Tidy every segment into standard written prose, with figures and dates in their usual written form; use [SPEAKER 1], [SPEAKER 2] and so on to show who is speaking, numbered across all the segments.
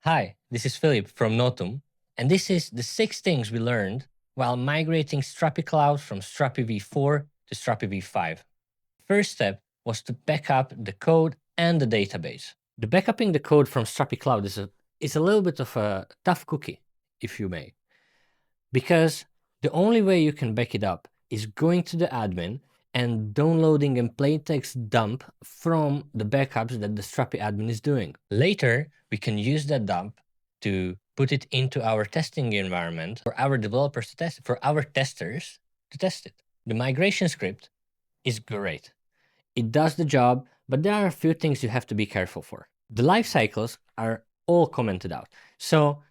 [SPEAKER 1] Hi, this is Philip from Notum, and this is the 6 things we learned while migrating Strapi Cloud from Strapi v4 to Strapi v5. First step was to backup the code and the database. The backupping the code from Strapi Cloud is a little bit of a tough cookie, if you may, because the only way you can back it up is going to the admin and downloading a plain text dump from the backups that the Strapi admin is doing. Later, we can use that dump to put it into our testing environment for our developers to test, for our testers to test it. The migration script is great. It does the job, but there are a few things you have to be careful for. The life cycles are all commented out, so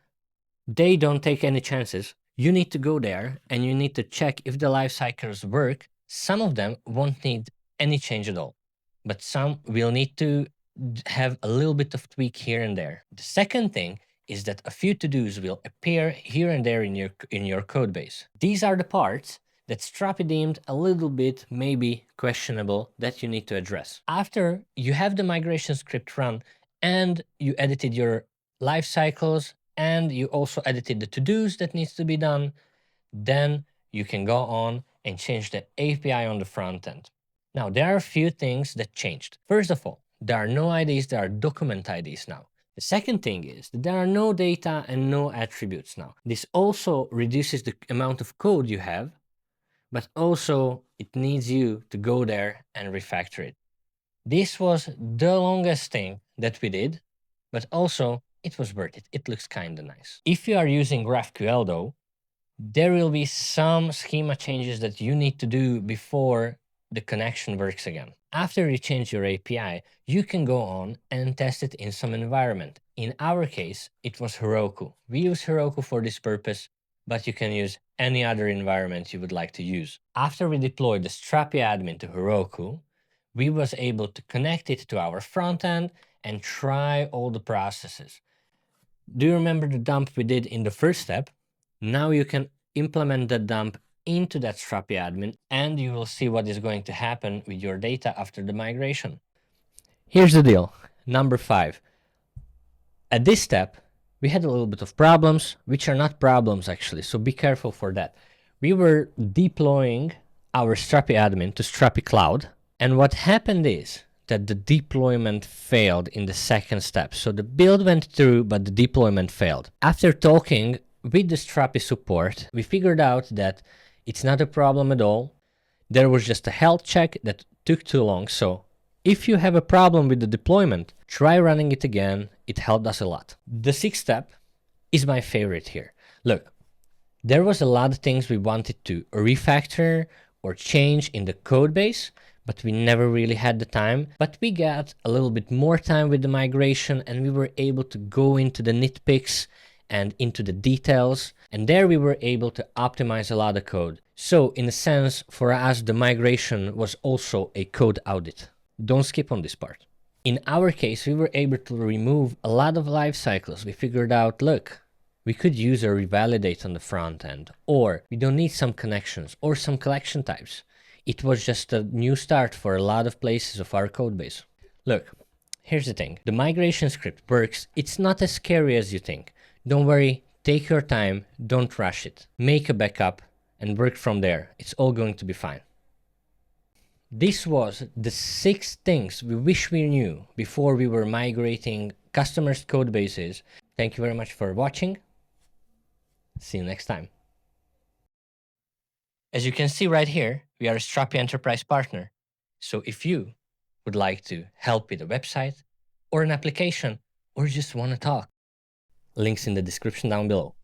[SPEAKER 1] they don't take any chances. You need to go there and you need to check if the life cycles work. Some of them won't need any change at all, but some will need to have a little bit of tweak here and there. The second thing is that a few to-dos will appear here and there in your code base. These are the parts that Strapi deemed a little bit maybe questionable that you need to address. After you have the migration script run and you edited your life cycles and you also edited the to-dos that needs to be done, then you can go on and change the API on the front end. Now, there are a few things that changed. First of all, there are no IDs, there are document IDs now. The second thing is that there are no data and no attributes now. This also reduces the amount of code you have, but also it needs you to go there and refactor it. This was the longest thing that we did, but also it was worth it. It looks kind of nice. If you are using GraphQL though, there will be some schema changes that you need to do before the connection works again. After you change your API, you can go on and test it in some environment. In our case, it was Heroku. We use Heroku for this purpose, but you can use any other environment you would like to use. After we deployed the Strapi admin to Heroku, we was able to connect it to our front end and try all the processes. Do you remember the dump we did in the first step? Now you can implement the dump into that Strapi admin and you will see what is going to happen with your data after the migration. Here's the deal. Number 5. At this step, we had a little bit of problems, which are not problems actually, so be careful for that. We were deploying our Strapi admin to Strapi Cloud, and what happened is that the deployment failed in the second step. So the build went through, but the deployment failed. After talking with the Strapi support, we figured out that it's not a problem at all. There was just a health check that took too long. So if you have a problem with the deployment, try running it again. It helped us a lot. The 6th step is my favorite here. Look, there was a lot of things we wanted to refactor or change in the code base, but we never really had the time. But we got a little bit more time with the migration and we were able to go into the nitpicks and into the details. And there we were able to optimize a lot of code. So in a sense, for us, the migration was also a code audit. Don't skip on this part. In our case, we were able to remove a lot of life cycles. We figured out, look, we could use a revalidate on the front end, or we don't need some connections or some collection types. It was just a new start for a lot of places of our code base. Look, here's the thing. The migration script works. It's not as scary as you think. Don't worry, take your time, don't rush it. Make a backup and work from there. It's all going to be fine. This was the 6 things we wish we knew before we were migrating customers' code bases. Thank you very much for watching. See you next time. As you can see right here, we are a Strapi Enterprise partner. So if you would like to help with a website or an application or just want to talk, links in the description down below.